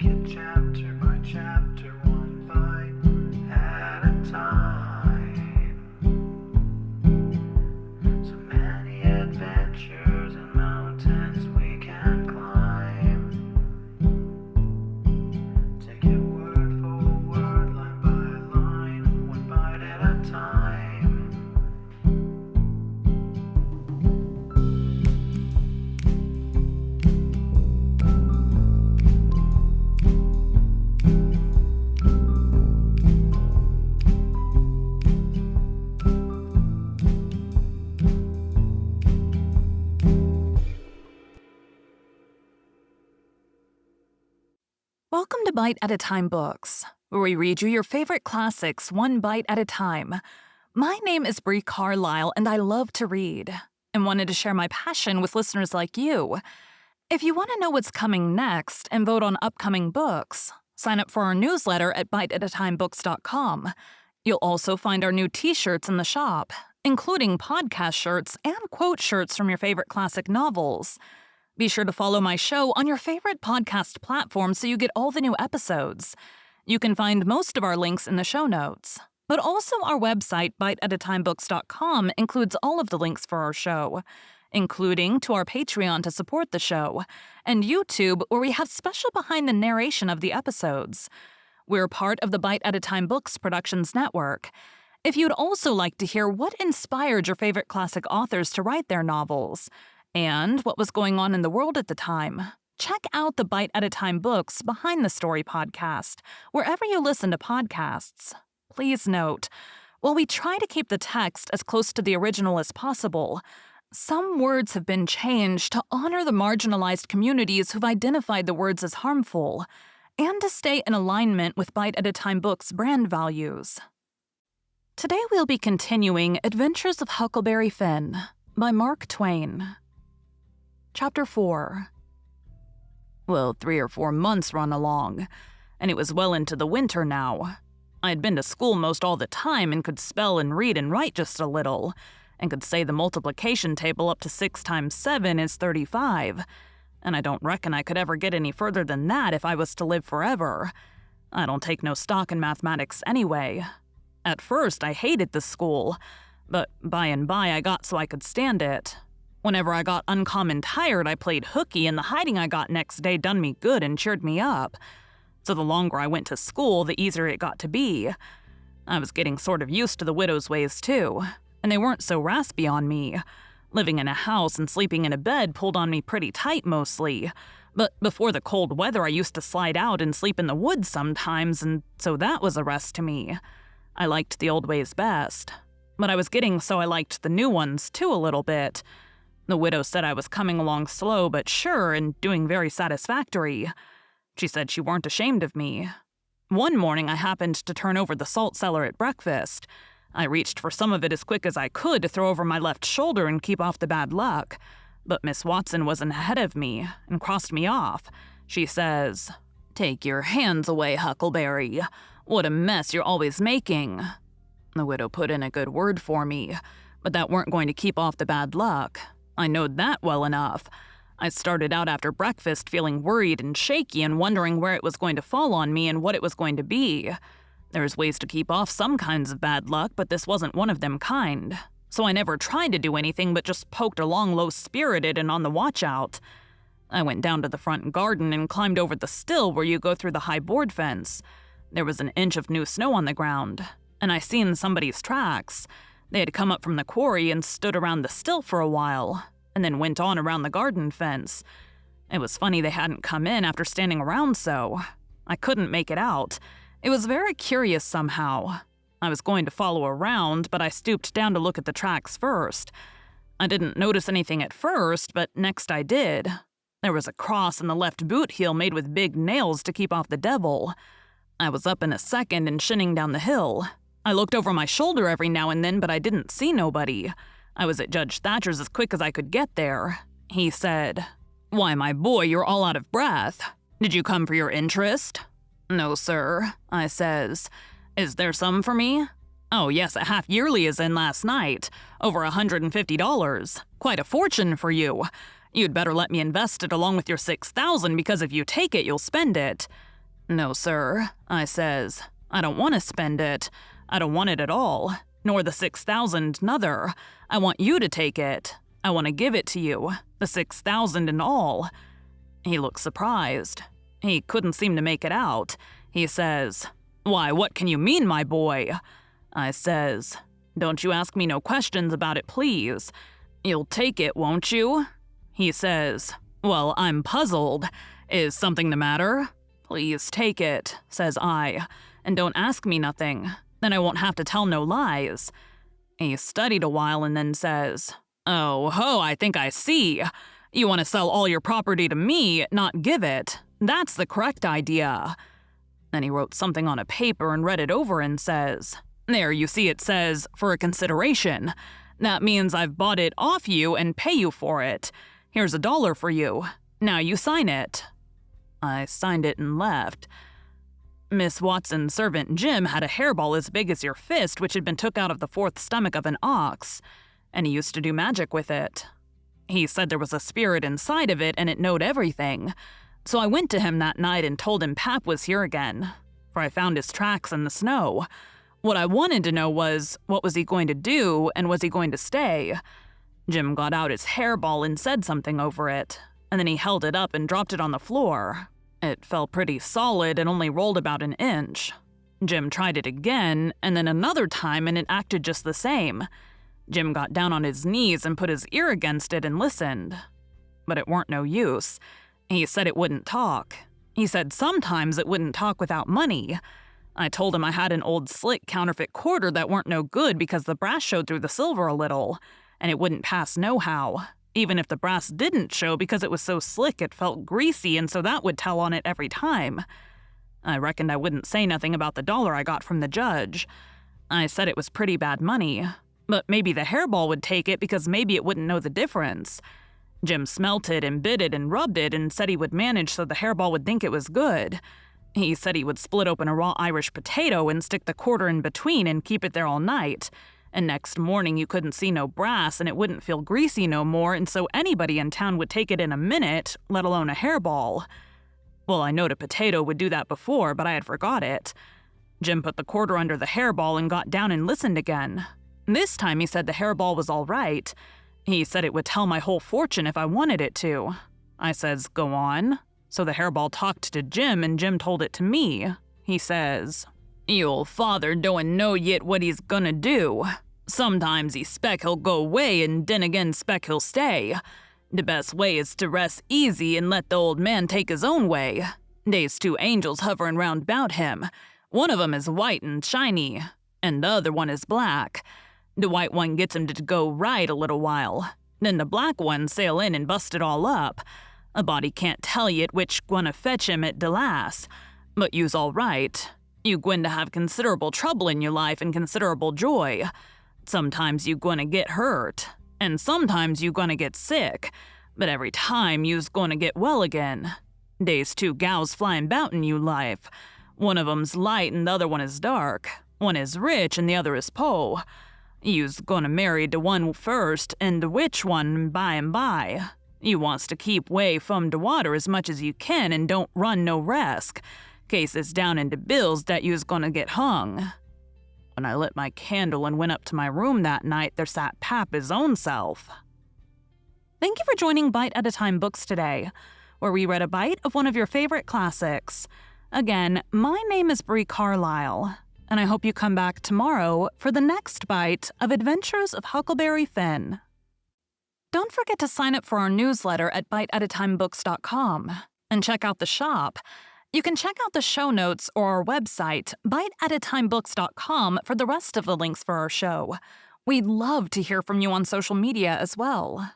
it chapter by chapter, one bite at a time. So many adventures and mountains we can climb. Take it word for word, line by line, one bite at a time. Welcome to Bite at a Time Books, where we read you your favorite classics one bite at a time. My name is Bree Carlile, and I love to read, and wanted to share my passion with listeners like you. If you want to know what's coming next and vote on upcoming books, sign up for our newsletter at biteatatimebooks.com. You'll also find our new t-shirts in the shop, including podcast shirts and quote shirts from your favorite classic novels. Be sure to follow my show on your favorite podcast platform so you get all the new episodes. You can find most of our links in the show notes. But also our website, biteatatimebooks.com, includes all of the links for our show, including to our Patreon to support the show, and YouTube, where we have special behind the narration of the episodes. We're part of the Bite at a Time Books Productions Network. If you'd also like to hear what inspired your favorite classic authors to write their novels, and what was going on in the world at the time, check out the Bite at a Time Books Behind the Story podcast, wherever you listen to podcasts. Please note, while we try to keep the text as close to the original as possible, some words have been changed to honor the marginalized communities who've identified the words as harmful, and to stay in alignment with Bite at a Time Books' brand values. Today we'll be continuing Adventures of Huckleberry Finn by Mark Twain. Chapter 4. Well, 3 or 4 months run along, and it was well into the winter now. I had been to school most all the time and could spell and read and write just a little, and could say the multiplication table up to 6 times 7 is 35, and I don't reckon I could ever get any further than that if I was to live forever. I don't take no stock in mathematics anyway. At first, I hated the school, but by and by I got so I could stand it. Whenever I got uncommon tired, I played hooky, and the hiding I got next day done me good and cheered me up. So the longer I went to school, the easier it got to be. I was getting sort of used to the widow's ways, too, and they weren't so raspy on me. Living in a house and sleeping in a bed pulled on me pretty tight mostly. But before the cold weather, I used to slide out and sleep in the woods sometimes, and so that was a rest to me. I liked the old ways best. But I was getting so I liked the new ones, too, a little bit. The widow said I was coming along slow but sure and doing very satisfactory. She said she weren't ashamed of me. One morning I happened to turn over the salt cellar at breakfast. I reached for some of it as quick as I could to throw over my left shoulder and keep off the bad luck. But Miss Watson wasn't ahead of me and crossed me off. She says, "Take your hands away, Huckleberry. What a mess you're always making." The widow put in a good word for me, but that weren't going to keep off the bad luck. I knowed that well enough. I started out after breakfast feeling worried and shaky and wondering where it was going to fall on me and what it was going to be. There's ways to keep off some kinds of bad luck, but this wasn't one of them kind. So I never tried to do anything but just poked along low-spirited and on the watch-out. I went down to the front garden and climbed over the still where you go through the high board fence. There was an inch of new snow on the ground, and I seen somebody's tracks. They had come up from the quarry and stood around the still for a while, and then went on around the garden fence. It was funny they hadn't come in after standing around so. I couldn't make it out. It was very curious somehow. I was going to follow around, but I stooped down to look at the tracks first. I didn't notice anything at first, but next I did. There was a cross in the left boot heel made with big nails to keep off the devil. I was up in a second and shinning down the hill. I looked over my shoulder every now and then, but I didn't see nobody. I was at Judge Thatcher's as quick as I could get there. He said, "Why, my boy, you're all out of breath. Did you come for your interest?" "No, sir," I says. "Is there some for me?" "Oh, yes, a half-yearly is in last night. Over $150. Quite a fortune for you. You'd better let me invest it along with your $6,000 because if you take it, you'll spend it." "No, sir," I says. "I don't want to spend it. I don't want it at all. Nor the 6,000 nother. I want you to take it. I want to give it to you. The 6,000 and all." He looks surprised. He couldn't seem to make it out. He says, "Why, what can you mean, my boy?" I says, "Don't you ask me no questions about it, please. You'll take it, won't you?" He says, "Well, I'm puzzled. Is something the matter?" "Please take it," says I, "and don't ask me nothing. Then I won't have to tell no lies." He studied a while and then says, "Oh, ho, I think I see. You want to sell all your property to me, not give it. That's the correct idea." Then he wrote something on a paper and read it over and says, "There, you see it says, for a consideration. That means I've bought it off you and pay you for it. Here's $1 for you. Now you sign it." I signed it and left. Miss Watson's servant Jim had a hairball as big as your fist which had been took out of the fourth stomach of an ox, and he used to do magic with it. He said there was a spirit inside of it and it knowed everything. So I went to him that night and told him Pap was here again, for I found his tracks in the snow. What I wanted to know was, what was he going to do and was he going to stay? Jim got out his hairball and said something over it, and then he held it up and dropped it on the floor. It fell pretty solid and only rolled about an inch. Jim tried it again, and then another time, and it acted just the same. Jim got down on his knees and put his ear against it and listened. But it weren't no use. He said it wouldn't talk. He said sometimes it wouldn't talk without money. I told him I had an old slick counterfeit quarter that weren't no good because the brass showed through the silver a little, and it wouldn't pass nohow, even if the brass didn't show because it was so slick it felt greasy and so that would tell on it every time. I reckoned I wouldn't say nothing about the $1 I got from the judge. I said it was pretty bad money, but maybe the hairball would take it because maybe it wouldn't know the difference. Jim smelt it and bit it and rubbed it and said he would manage so the hairball would think it was good. He said he would split open a raw Irish potato and stick the quarter in between and keep it there all night. And next morning you couldn't see no brass and it wouldn't feel greasy no more, and so anybody in town would take it in a minute, let alone a hairball. Well, I knowed a potato would do that before, but I had forgot it. Jim put the quarter under the hairball and got down and listened again. This time he said the hairball was all right. He said it would tell my whole fortune if I wanted it to. I says, "Go on." So the hairball talked to Jim and Jim told it to me. He says, "Your father don't know yet what he's gonna do. Sometimes he spec he'll go away and then again spec he'll stay. The best way is to rest easy and let the old man take his own way. They's 2 angels hovering round 'bout him. One of 'em is white and shiny, and the other one is black. The white one gets him to go right a little while. Then the black one sail in and bust it all up. A body can't tell yet which gonna fetch him at de last. But you's all right. You gwine to have considerable trouble in your life and considerable joy. Sometimes you gonna get hurt, and sometimes you gonna get sick, but every time you's gonna get well again. Dey's 2 gals flying 'bout in you life. One of 'em's light and the other one is dark. One is rich and the other is po'. You's gonna marry de one first and de rich one by and by. You wants to keep way from de water as much as you can and don't run no risk, case it's down in de bills dat you's gonna get hung. When I lit my candle and went up to my room that night, there sat Pap his own self. Thank you for joining Bite at a Time Books today, where we read a bite of one of your favorite classics. Again, my name is Bree Carlile, and I hope you come back tomorrow for the next bite of Adventures of Huckleberry Finn. Don't forget to sign up for our newsletter at biteatatimebooks.com and check out the shop. You can check out the show notes or our website, biteatatimebooks.com, for the rest of the links for our show. We'd love to hear from you on social media as well.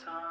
time.